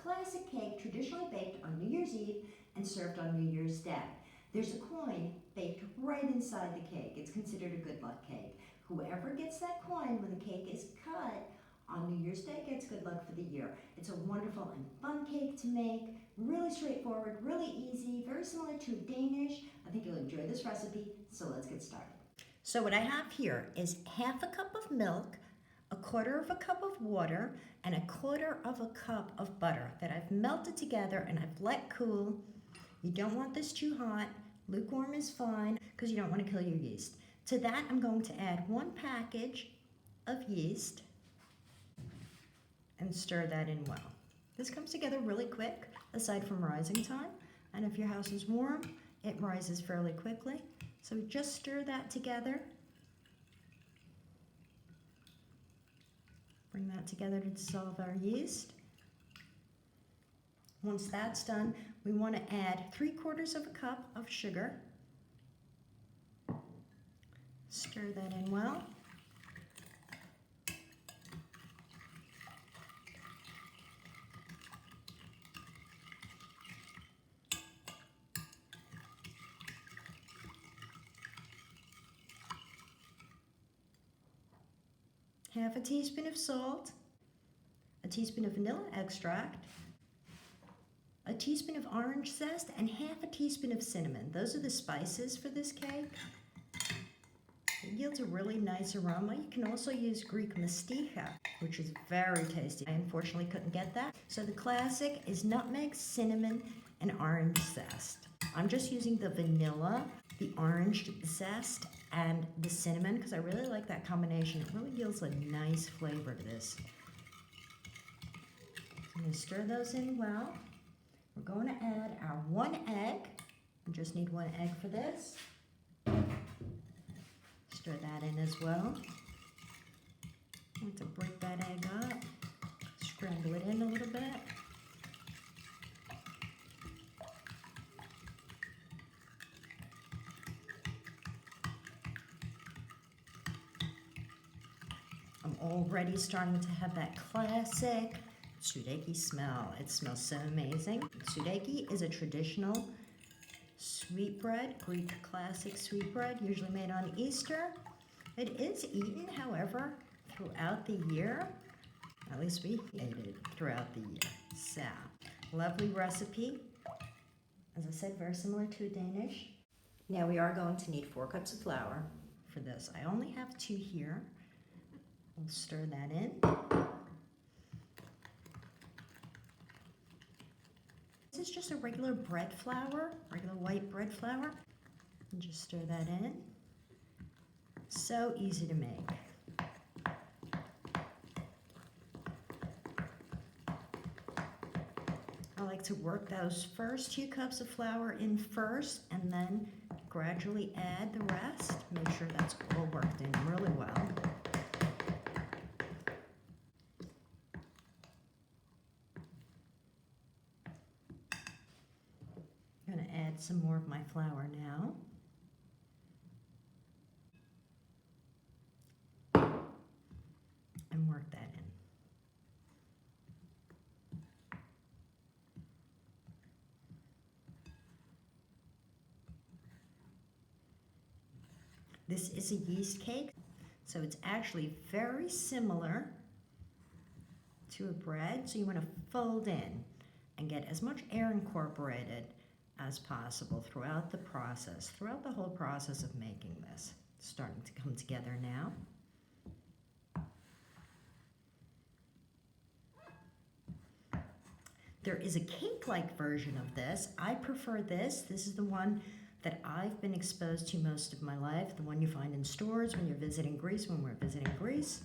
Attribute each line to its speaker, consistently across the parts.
Speaker 1: classic cake traditionally baked on New Year's Eve and served on New Year's Day. There's a coin baked right inside the cake. It's considered a good luck cake. Whoever gets that coin when the cake is cut on New Year's Day gets good luck for the year. It's a wonderful and fun cake to make, really straightforward, really easy, very similar to Danish. I think you'll enjoy this recipe, so let's get started. So what I have here is half a cup of milk, a quarter of a cup of water, and a quarter of a cup of butter that I've melted together and I've let cool. You don't want this too hot. Lukewarm is fine because you don't want to kill your yeast. To that, I'm going to add 1 package of yeast and stir that in well. This comes together really quick, aside from rising time. And if your house is warm, it rises fairly quickly. So just stir that together. Bring that together to dissolve our yeast. Once that's done, we want to add 3/4 of a cup of sugar. Stir that in well. Half a teaspoon of salt, a teaspoon of vanilla extract, a teaspoon of orange zest, and half a teaspoon of cinnamon. Those are the spices for this cake. It yields a really nice aroma. You can also use Greek mastica, which is very tasty. I unfortunately couldn't get that. So the classic is nutmeg, cinnamon, and orange zest. I'm just using the vanilla, the orange zest, and the cinnamon because I really like that combination. It really yields a nice flavor to this. I'm going to stir those in well. We're going to add our 1 egg. We just need 1 egg for this. Stir that in as well. I want to break that egg up, scramble it in a little bit. I'm already starting to have that classic sudeki smell. It smells so amazing. Sudeki is a traditional sweetbread, Greek classic sweetbread, usually made on Easter. It is eaten, however, throughout the year. At least we ate it throughout the year. So, lovely recipe. As I said, very similar to a Danish. Now we are going to need 4 cups of flour for this. I only have 2 here. We'll stir that in. This is just a regular bread flour, regular white bread flour. And just stir that in. So easy to make. I like to work those first 2 cups of flour in first and then gradually add the rest. Make sure that's all worked in really well. I'm going to add some more of my flour now. And work that in. This is a yeast cake, so it's actually very similar to a bread. So you want to fold in and get as much air incorporated as possible throughout the process, throughout the whole process of making this. It's starting to come together now. There is a cake-like version of this. I prefer this. This is the one that I've been exposed to most of my life, the one you find in stores when you're visiting Greece, when we're visiting Greece.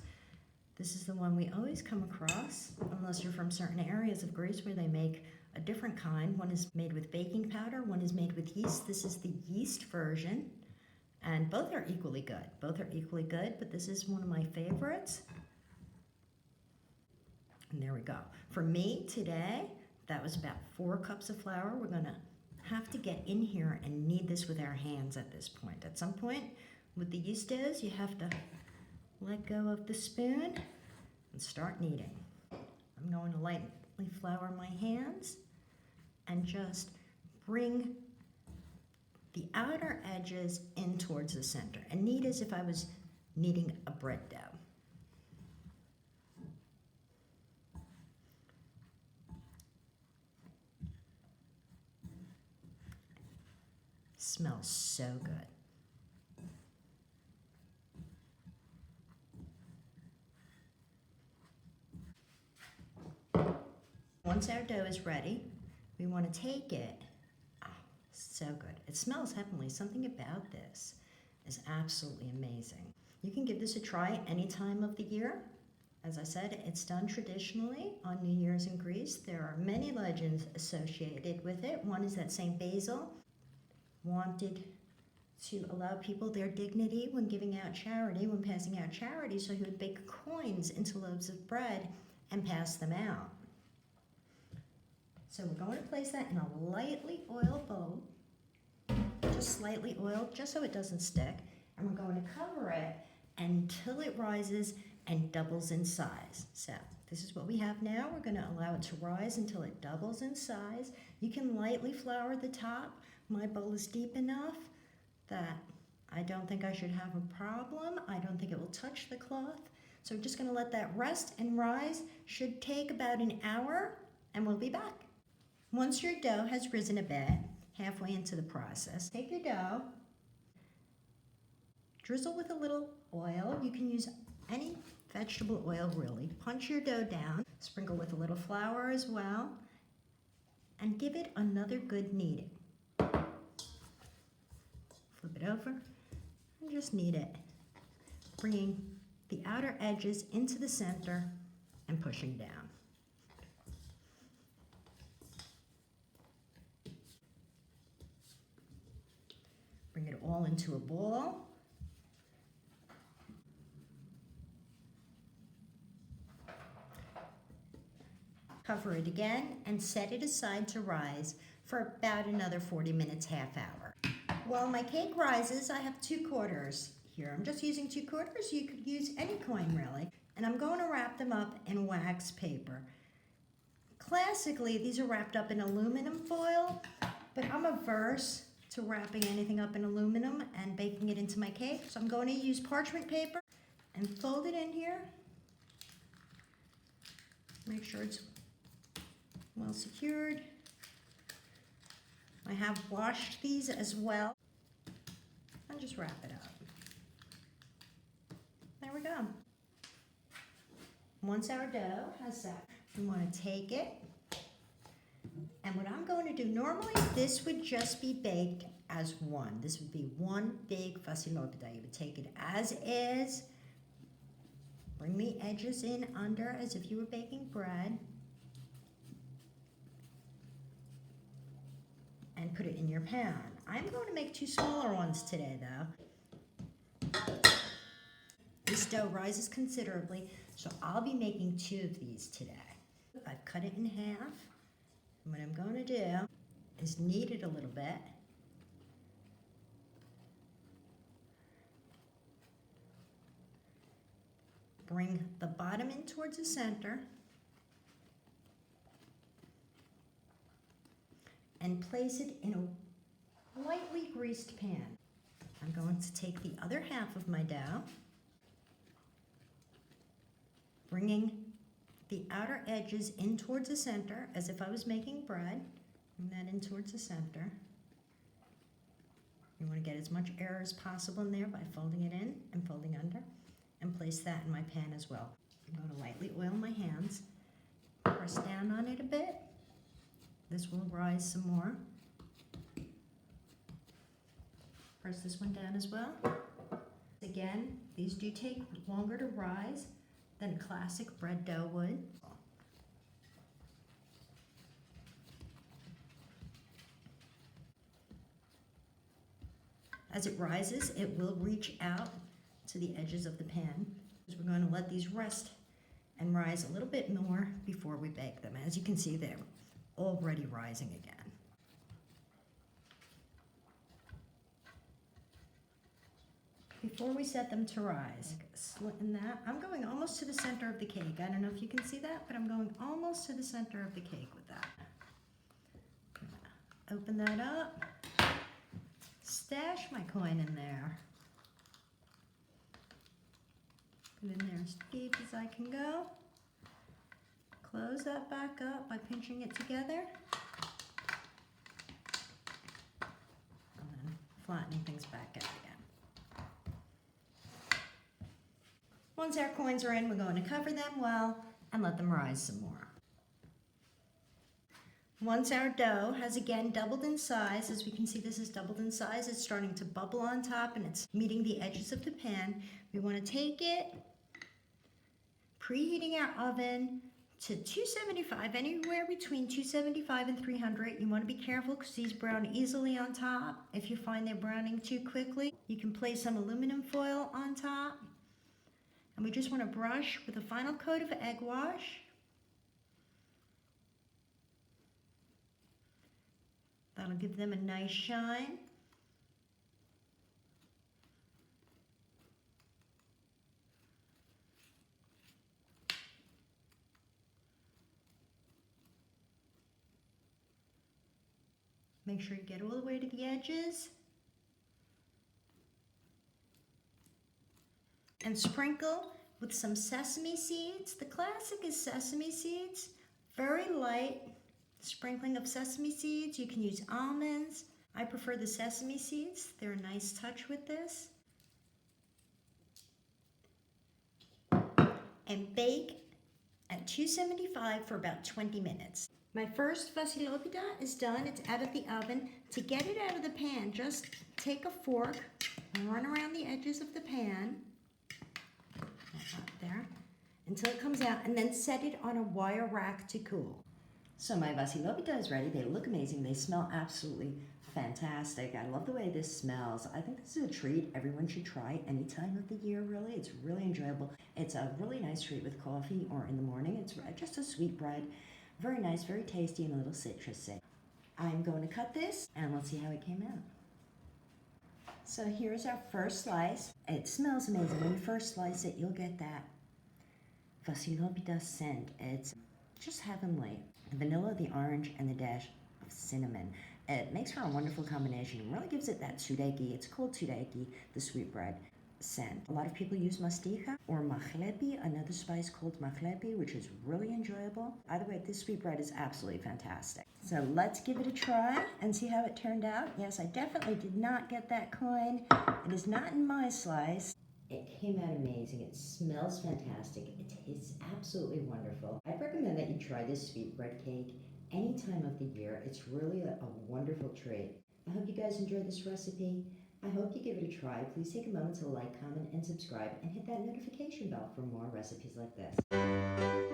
Speaker 1: This is the one we always come across, unless you're from certain areas of Greece where they make a different kind. One is made with baking powder, one is made with yeast. This is the yeast version, and both are equally good. Both are equally good, but this is one of my favorites. And there we go. For me today, that was about 4 cups of flour. We're gonna have to get in here and knead this with our hands at this point. At some point, what the yeast is, you have to let go of the spoon and start kneading. I'm going to light flour my hands and just bring the outer edges in towards the center and knead as if I was kneading a bread dough. Smells so good. Once our dough is ready, we want to take it. Oh, so good. It smells heavenly. Something about this is absolutely amazing. You can give this a try any time of the year. As I said, it's done traditionally on New Year's in Greece. There are many legends associated with it. One is that St. Basil wanted to allow people their dignity when giving out charity, when passing out charity, so he would bake coins into loaves of bread and pass them out. So we're going to place that in a lightly oiled bowl, just slightly oiled, just so it doesn't stick, and we're going to cover it until it rises and doubles in size. So this is what we have now. We're going to allow it to rise until it doubles in size. You can lightly flour the top. My bowl is deep enough that I don't think I should have a problem. I don't think it will touch the cloth. So we're just going to let that rest and rise. Should take about an hour, and we'll be back. Once your dough has risen a bit, halfway into the process, take your dough, drizzle with a little oil. You can use any vegetable oil really. Punch your dough down, sprinkle with a little flour as well, and give it another good kneading. Flip it over and just knead it, bringing the outer edges into the center and pushing down. Bring it all into a ball. Cover it again and set it aside to rise for about another 40 minutes, half hour. While my cake rises, I have 2/4 here. I'm just using 2/4. You could use any coin really. And I'm going to wrap them up in wax paper. Classically, these are wrapped up in aluminum foil, but I'm averse to wrapping anything up in aluminum and baking it into my cake. So I'm going to use parchment paper and fold it in here. Make sure it's well secured. I have washed these as well. And just wrap it up. There we go. Once our dough has set, we want to take it. And what I'm going to do, normally this would just be baked as one. This would be one big Vasilopita. You would take it as is, bring the edges in under as if you were baking bread, and put it in your pan. I'm going to make 2 smaller ones today though. This dough rises considerably, so I'll be making 2 of these today. I've cut it in half. And what I'm going to do is knead it a little bit. Bring the bottom in towards the center. And place it in a lightly greased pan. I'm going to take the other half of my dough, bringing the outer edges in towards the center as if I was making bread. Bring that in towards the center. You want to get as much air as possible in there by folding it in and folding under, and place that in my pan as well. I'm going to lightly oil my hands, press down on it a bit. This will rise some more. Press this one down as well. Again, these do take longer to rise than a classic bread dough would. As it rises, it will reach out to the edges of the pan. We're going to let these rest and rise a little bit more before we bake them. As you can see, they're already rising again. before we set them to rise. Slit in that. I'm going almost to the center of the cake. I don't know if you can see that, but I'm going almost to the center of the cake with that. Open that up. Stash my coin in there. Put it in there as deep as I can go. Close that back up by pinching it together. And then flattening things back out again. Once our coins are in, we're going to cover them well and let them rise some more. Once our dough has again doubled in size, as we can see this is doubled in size, it's starting to bubble on top and it's meeting the edges of the pan. We want to take it, preheating our oven to 275, anywhere between 275 and 300. You want to be careful because these brown easily on top. If you find they're browning too quickly, you can place some aluminum foil on top. And we just want to brush with a final coat of egg wash. That'll give them a nice shine. Make sure you get all the way to the edges. And sprinkle with some sesame seeds. The classic is sesame seeds, very light. Sprinkling of sesame seeds. You can use almonds. I prefer the sesame seeds. They're a nice touch with this. And bake at 275 for about 20 minutes. My first Vasilopita is done. It's out of the oven. To get it out of the pan, just take a fork and run around the edges of the pan. Up there. Until it comes out, and then set it on a wire rack to cool. So my Vasilopita is ready. They look amazing. They smell absolutely fantastic. I love the way this smells. I think this is a treat everyone should try any time of the year, really. It's really enjoyable. It's a really nice treat with coffee or in the morning. It's just a sweetbread. Very nice, very tasty, and a little citrusy. I'm going to cut this, and let's see how it came out. So here's our first slice. It smells amazing. When you first slice it, you'll get that Vasilopita scent. It's just heavenly. The vanilla, the orange, and the dash of cinnamon. It makes for a wonderful combination. It really gives it that tsudeki. It's called tsudeki, the sweetbread scent. A lot of people use masticha or Macleod, another spice called Macleod, which is really enjoyable. Either way, this sweetbread is absolutely fantastic. So let's give it a try and see how it turned out. Yes, I definitely did not get that coin. It is not in my slice. It came out amazing. It smells fantastic. It tastes absolutely wonderful. I'd recommend that you try this sweetbread cake any time of the year. It's really a wonderful treat. I hope you guys enjoyed this recipe. I hope you give it a try. Please take a moment to like, comment, and subscribe, and hit that notification bell for more recipes like this.